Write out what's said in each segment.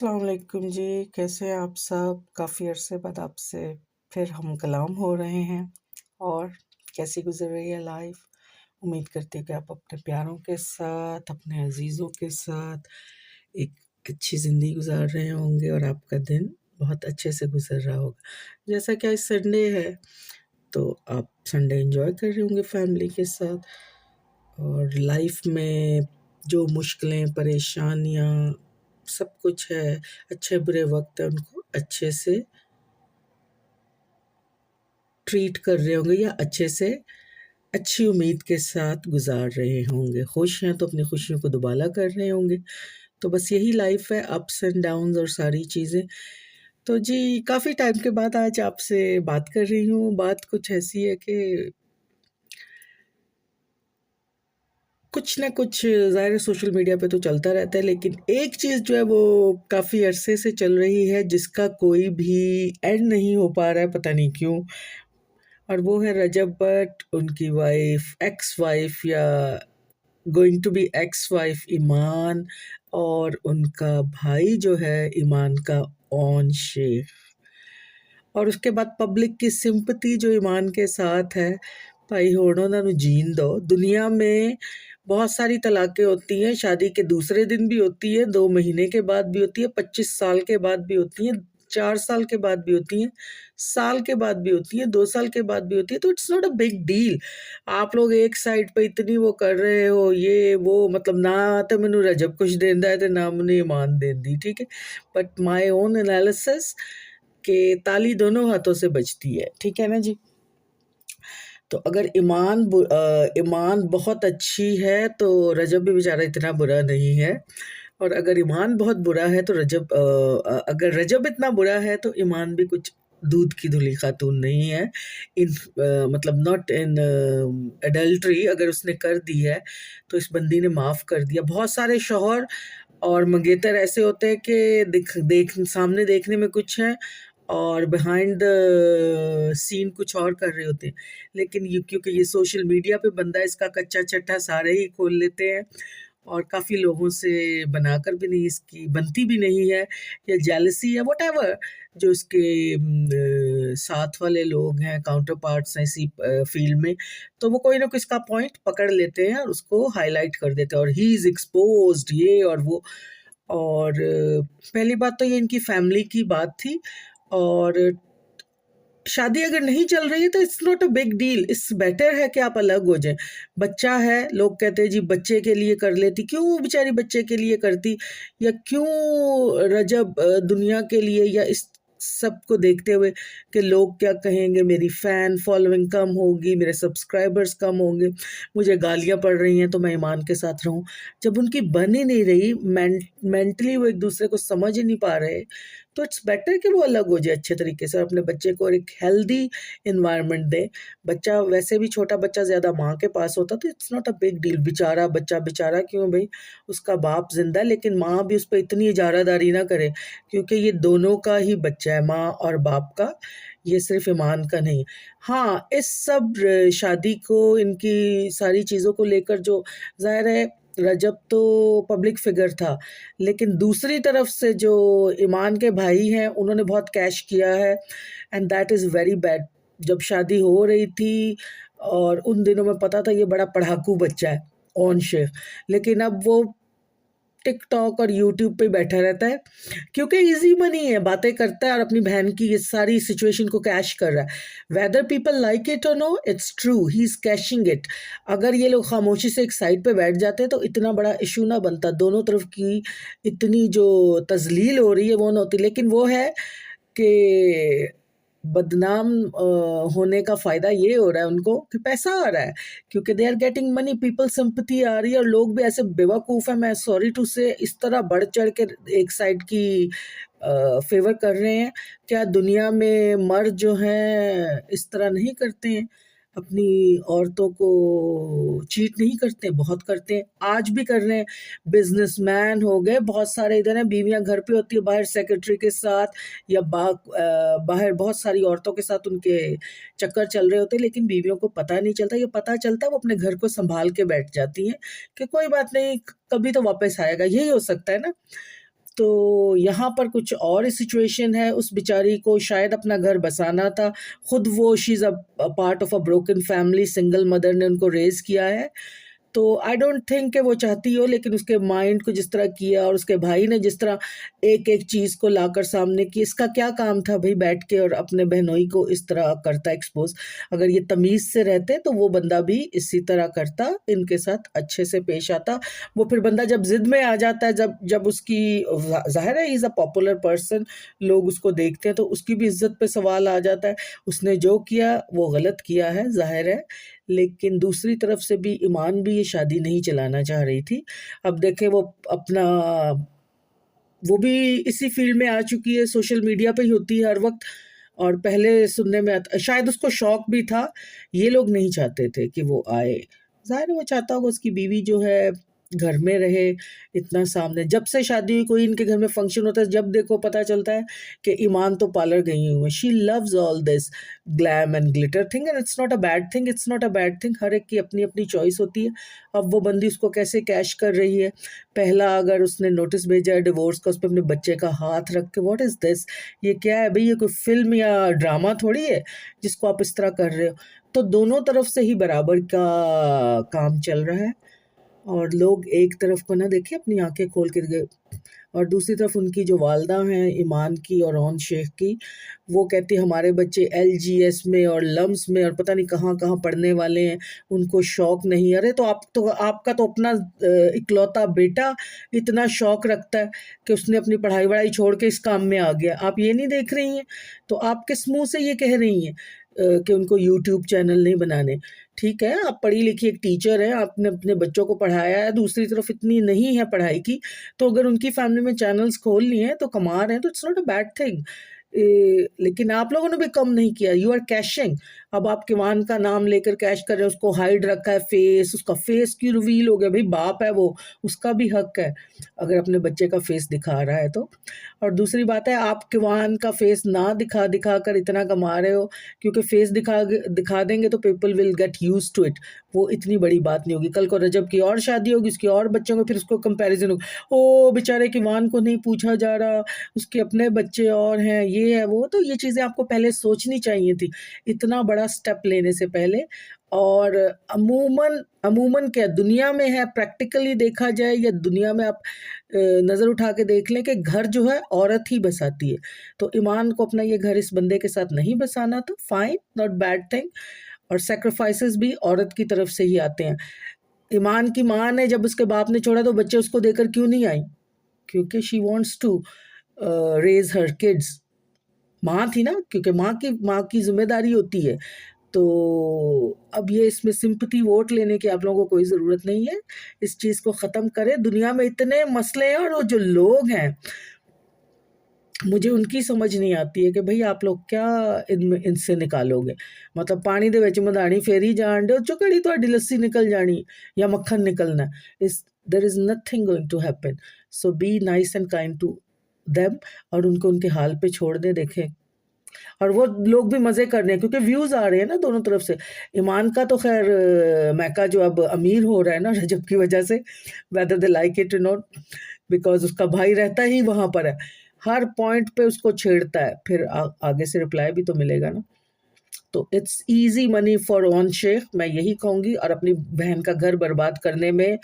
अस्सलामुअलैकुम जी, कैसे हैं आप सब? काफ़ी अरसे बाद आपसे फिर हम कलाम हो रहे हैं। और कैसी गुज़र रही है लाइफ़? उम्मीद करती हूँ कि आप अपने प्यारों के साथ, अपने अज़ीज़ों के साथ एक अच्छी ज़िंदगी गुज़ार रहे होंगे और आपका दिन बहुत अच्छे से गुज़र रहा होगा। जैसा कि आज संडे है, तो आप संडे एन्जॉय कर रहे होंगे फैमिली के साथ। और लाइफ में जो मुश्किलें, परेशानियाँ, सब कुछ है, अच्छे-बुरे वक़्त है, उनको अच्छे से ट्रीट कर रहे होंगे या अच्छे से अच्छी उम्मीद के साथ गुज़ार रहे होंगे। खुश हैं तो अपनी खुशियों को दुबाला कर रहे होंगे। तो बस यही लाइफ है, अप्स एंड डाउन्स और सारी चीज़ें। तो जी, काफ़ी टाइम के बाद आज आपसे बात कर रही हूँ। बात कुछ ऐसी है कि कुछ ना कुछ ज़ाहिर है सोशल मीडिया पे तो चलता रहता है, लेकिन एक चीज़ जो है वो काफ़ी अरसे से चल रही है, जिसका कोई भी एंड नहीं हो पा रहा है, पता नहीं क्यों। और वो है रजब भट्ट, उनकी वाइफ, एक्स वाइफ या going to be ex wife Iman, और उनका भाई जो है ईमान का ओन शेख। और उसके बाद पब्लिक की सिंपैथी जो ईमान के साथ है, भाई होण उन्हां नूं जीण दो। दुनिया में बहुत सारी तलाक़ें होती हैं, शादी के दूसरे दिन भी होती है, 2 महीने के बाद भी होती है, 25 साल के बाद भी होती हैं, 4 साल के बाद भी होती हैं, साल के बाद भी होती हैं, 2 साल के बाद भी होती है, तो it's not a big deal. आप लोग एक साइड पे इतनी वो कर रहे हो, ये वो, मतलब ना ते मैनूं रजब कुछ देंदा है ते ना मैनूं ईमान देंदी, ठीक है? बट माय ओन एनालिसिस कि ताली दोनों हाथों से बजती है, ठीक है ना जी? तो अगर ईमान बहुत अच्छी है, तो रजब भी बेचारा इतना बुरा नहीं है। और अगर ईमान बहुत बुरा है, तो अगर रजब इतना बुरा है, तो ईमान भी कुछ दूध की धुली खातून नहीं है। मतलब नॉट इन एडल्टरी अगर उसने कर दी है, तो इस बंदी ने माफ़ कर दिया। बहुत सारे शौहर और मंगेतर ऐसे होते हैं कि सामने देखने में कुछ है और बिहाइंड द सीन कुछ और कर रहे होते हैं। लेकिन ये क्योंकि ये सोशल मीडिया पे बंदा इसका कच्चा-चट्टा सारे ही खोल लेते हैं, और काफ़ी लोगों से बनाकर भी नहीं, इसकी बनती भी नहीं है, या जेलसी है, व्हाटएवर जो इसके साथ वाले लोग हैं, काउंटर पार्ट्स हैं इसी फ़ील्ड में, तो वो कोई ना कोई इसका पॉइंट पकड़ लेते हैं और उसको हाइलाइट कर देते हैं, और ही इज़ एक्सपोज़्ड, ये और वो। और पहली बात तो ये इनकी फैमिली की बात थी। और शादी अगर नहीं चल रही है तो it's not a big deal, it's better है कि आप अलग हो जाएँ। बच्चा है, लोग कहते हैं जी बच्चे के लिए कर लेती, क्यों वो बेचारी बच्चे के लिए करती? या क्यों रजब दुनिया के लिए, या इस सब को देखते हुए कि लोग क्या कहेंगे, मेरी फ़ैन फॉलोइंग कम होगी, मेरे सब्सक्राइबर्स कम होंगे, मुझे गालियाँ पड़ रही हैं तो मैं ईमान के साथ रहूँ। जब उनकी बन ही नहीं रही, मेंटली वो एक-दूसरे को समझ ही नहीं पा रहे, तो इट्स बेटर कि वो अलग हो जाए अच्छे तरीके से और अपने बच्चे को एक हेल्दी एनवायरनमेंट दें। बच्चा वैसे भी, छोटा बच्चा ज़्यादा माँ के पास होता तो it's not a big deal. बेचारा बच्चा, बेचारा क्यों भई, उसका बाप ज़िंदा है, लेकिन माँ भी उस पे इतनी इजारादारी ना करे, क्योंकि ये दोनों का ही बच्चा है, माँ और बाप का, ये सिर्फ़ ईमान का नहीं। हाँ, इस सब शादी को, इनकी सारी चीज़ों को लेकर जो ज़ाहिर है, रजब तो पब्लिक फ़िगर था, लेकिन दूसरी तरफ से जो ईमान के भाई हैं, उन्होंने बहुत कैश किया है, and that is very bad. जब शादी हो रही थी और उन दिनों में पता था ये बड़ा पढ़ाकू बच्चा है, ओन शेख, लेकिन अब वो टिकटॉक और यूट्यूब पे बैठा रहता है, क्योंकि ईज़ी मनी है, बातें करता है और अपनी बहन की ये सारी सिचुएशन को कैश कर रहा है। वेदर पीपल लाइक इट और no, it's true, he is cashing it. अगर ये लोग खामोशी से एक साइड पे बैठ जाते तो इतना बड़ा इश्यू ना बनता, दोनों तरफ की इतनी जो तज़लील हो रही है वो ना होती। लेकिन वो है कि बदनाम होने का फ़ायदा ये हो रहा है उनको कि पैसा आ रहा है, क्योंकि they are getting money, people sympathy आ रही है, और लोग भी ऐसे बेवकूफ़ हैं, मैं सॉरी टू से, इस तरह बढ़-चढ़ के एक साइड की फ़ेवर कर रहे हैं। क्या दुनिया में मर्द जो हैं इस तरह नहीं करते हैं? अपनी औरतों को चीट नहीं करते? बहुत करते हैं, आज भी कर रहे हैं। बिज़नेसमैन हो गए, बहुत सारे इधर हैं, बीवियाँ घर पे होती है, बाहर सेक्रेटरी के साथ या बाहर बहुत सारी औरतों के साथ उनके चक्कर चल रहे होते हैं, लेकिन बीवियों को पता नहीं चलता। ये पता चलता है वो अपने घर को सँभाल के बैठ जाती हैं कि कोई बात नहीं, कभी तो वापस आएगा, यही हो सकता है ना? तो यहाँ पर कुछ और सिचुएशन है, उस बेचारी को शायद अपना घर बसाना था, खुद वो she is a part of a broken family, single mother ने उनको रेज़ किया है। तो आई डोंट थिंक कि वो चाहती हो, लेकिन उसके माइंड को जिस तरह किया और उसके भाई ने जिस तरह एक-एक चीज़ को लाकर सामने की, इसका क्या काम था भई बैठ के और अपने बहनोई को इस तरह करता एक्सपोज़। अगर ये तमीज़ से रहते तो वो बंदा भी इसी तरह करता, इनके साथ अच्छे से पेश आता। वो फिर बंदा जब ज़िद में आ जाता है, जब जब उसकी ज़ाहिर है he is a popular person, लोग उसको देखते हैं तो उसकी भी इज़्ज़त पे सवाल आ जाता है। उसने जो किया वो गलत किया है, ज़ाहिर है। लेकिन दूसरी तरफ से भी ईमान भी ये शादी नहीं चलाना चाह रही थी। अब देखें वो भी इसी फ़ील्ड में आ चुकी है, सोशल मीडिया पे ही होती है हर वक़्त और पहले सुनने में आता शायद उसको शौक भी था, ये लोग नहीं चाहते थे कि वो आए। ज़ाहिर है वो चाहता होगा उसकी बीवी जो है घर में रहे, इतना सामने जब से शादी हुई कोई इनके घर में फंक्शन होता है, जब देखो पता चलता है कि ईमान तो पार्लर गई हुई है। She loves all this glam and glitter thing and it's not a bad thing, it's not a bad thing. हर एक की अपनी-अपनी चॉइस होती है। अब वो बंदी उसको कैसे कैश कर रही है, पहला अगर उसने नोटिस भेजा है डिवोर्स का, उस पे अपने बच्चे का हाथ रख के, व्हाट इज़ दिस? ये क्या है भई? ये कोई फ़िल्म या ड्रामा थोड़ी है, जिसको आप इस तरह कर रहे हो। तो दोनों तरफ से ही बराबर का काम चल रहा है और लोग एक तरफ को ना देखें अपनी आँखें खोल के और दूसरी तरफ उनकी जो वालदा हैं ईमान की और ओन शेख की, वो कहती है हमारे बच्चे एलजीएस में और लम्स में और पता नहीं कहाँ-कहाँ पढ़ने वाले हैं, उनको शौक नहीं। अरे तो आपका तो अपना इकलौता बेटा इतना शौक रखता है कि उसने अपनी पढ़ाई-वढ़ाई छोड़ के इस काम में आ गया, आप ये नहीं देख रही हैं? तो आप किस मुँह से ये कह रही हैं कि उनको यूट्यूब चैनल नहीं बनाने? ठीक है, आप पढ़ी-लिखी एक टीचर हैं, आपने अपने बच्चों को पढ़ाया है, दूसरी तरफ इतनी नहीं है पढ़ाई की, तो अगर उनकी फैमिली में चैनल्स खोल लिए हैं, तो कमा रहे हैं, तो it's not a bad thing. लेकिन आप लोगों ने भी कम नहीं किया, यू आर कैशिंग। अब आप किवान का नाम लेकर कैश कर रहे हो, उसको हाइड रखा है फेस, उसका फेस क्यों रिवील हो गया? भई बाप है वो, उसका भी हक है, अगर अपने बच्चे का फेस दिखा रहा है तो। और दूसरी बात है, आप किवान का फेस ना दिखा कर इतना कमा रहे हो, क्योंकि फेस दिखा देंगे तो people will get used to it, वो इतनी बड़ी बात नहीं होगी। कल को रजब की और शादी होगी, उसके और बच्चे होंगे, फिर उसको कंपैरिज़न होगा, ओह! बेचारे किवान को नहीं पूछा जा रहा, उसके अपने बच्चे और हैं, ये है, वो। तो ये चीज़ें आपको पहले सोचनी चाहिए थी, इतना बड़ा स्टेप लेने से पहले। और अमूमन अमूमन क्या दुनिया में है, प्रैक्टिकली देखा जाए या दुनिया में आप नज़र उठा के देख लें कि घर जो है औरत ही बसाती है। तो ईमान को अपना ये घर इस बंदे के साथ नहीं बसाना था, फाइन, नॉट बैड थिंग। और सैक्रिफाइसेस भी औरत की तरफ से ही आते हैं। ईमान की माँ ने जब उसके बाप ने छोड़ा तो बच्चे उसको देकर क्यों नहीं आई? क्योंकि she wants to raise her kids. माँ थी ना, क्योंकि माँ की ज़िम्मेदारी होती है। तो अब ये इसमें सिम्पैथी वोट लेने की आप लोगों को कोई ज़रूरत नहीं है। इस चीज़ को ख़त्म करें। दुनिया में इतने मसले हैं और वो जो लोग हैं, मुझे उनकी समझ नहीं आती है कि भई आप लोग क्या इनसे निकालोगे? मतलब पानी दे विच मधानी फेरी जान डे, चो केड़ी तुहाडी लस्सी निकल जानी या मक्खन निकलना है। There is nothing going to happen. So be nice and kind to them और उनको उनके हाल पे छोड़ दें, देखें। और वो लोग भी मज़े कर रहे हैं क्योंकि व्यूज़ आ रहे हैं ना दोनों तरफ से। ईमान का तो ख़ैर मैका जो अब अमीर हो रहा है ना रजब की वजह से, वेदर दे लाइक इट और नॉट, बिकॉज़ उसका भाई रहता ही वहाँ पर है। हर पॉइंट पे उसको छेड़ता है, फिर आगे से रिप्लाई भी तो मिलेगा ना। तो it's easy money for own Shaikh, मैं यही कहूँगी। और अपनी बहन का घर बर्बाद करने में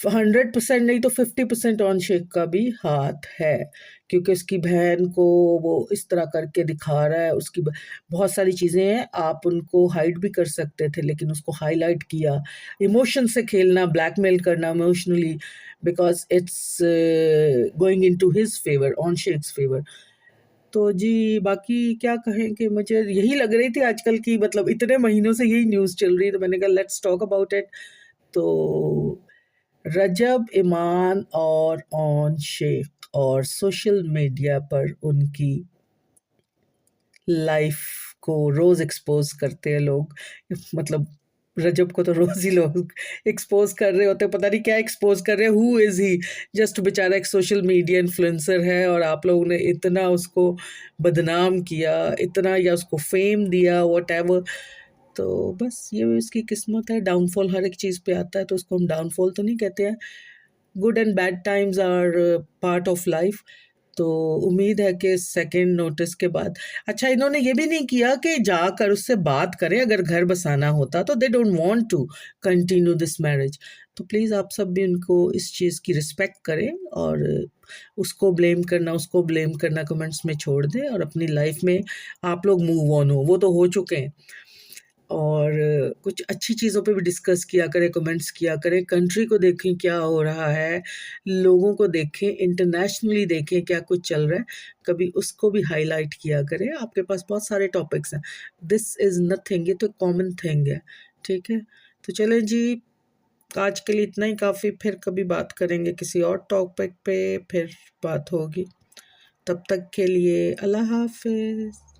100% नहीं तो 50% ऑन शेख का भी हाथ है, क्योंकि उसकी बहन को वो इस तरह करके दिखा रहा है। उसकी बहुत सारी चीज़ें हैं, आप उनको हाइड भी कर सकते थे, लेकिन उसको हाईलाइट किया। इमोशन से खेलना, ब्लैकमेल करना emotionally, because it's going in to his favour, on Shaikh's favour. तो जी बाकी क्या कहें कि मुझे यही लग रही थी आजकल की, मतलब इतने महीनों से यही न्यूज़ चल रही है, तो मैंने कहा लेट्स टॉक अबाउट इट। तो रजब, ईमान और ऑन शेख और सोशल मीडिया पर उनकी लाइफ को रोज़ एक्सपोज़ करते हैं लोग। मतलब रजब को तो रोज़ ही लोग एक्सपोज़ कर रहे होते हैं, पता नहीं क्या एक्सपोज़ कर रहे हैं, हू इज़ ही? जस्ट बेचारा एक सोशल मीडिया इन्फ्लुएंसर है और आप लोगों ने इतना उसको बदनाम किया, इतना या उसको फ़ेम दिया, व्हाटएवर। तो बस ये उसकी किस्मत है, डाउनफॉल हर एक चीज़ पे आता है, तो उसको हम डाउनफॉल तो नहीं कहते हैं। Good and bad times are part of life. तो उम्मीद है कि सेकंड नोटिस के बाद, अच्छा इन्होंने ये भी नहीं किया कि जाकर उससे बात करें, अगर घर बसाना होता तो they don't want to continue this marriage. तो प्लीज़ आप सब भी उनको इस चीज़ की रिस्पेक्ट करें, और उसको ब्लेम करना कमेंट्स में छोड़ दें, और अपनी लाइफ में आप लोग मूव ऑन हो, वो तो हो चुके हैं। और कुछ अच्छी चीज़ों पे भी डिस्कस किया करें, कमेंट्स किया करें, कंट्री को देखें क्या हो रहा है, लोगों को देखें, इंटरनेशनली देखें क्या कुछ चल रहा है, कभी उसको भी हाईलाइट किया करें। आपके पास बहुत सारे टॉपिक्स हैं, दिस इज़ नथिंग, ये तो कॉमन थिंग है, ठीक है। तो चलें जी, आज के लिए इतना ही काफ़ी, फिर कभी बात करेंगे किसी और टॉपिक पे, फिर बात होगी। तब तक के लिए अल्लाह हाफ़िज़।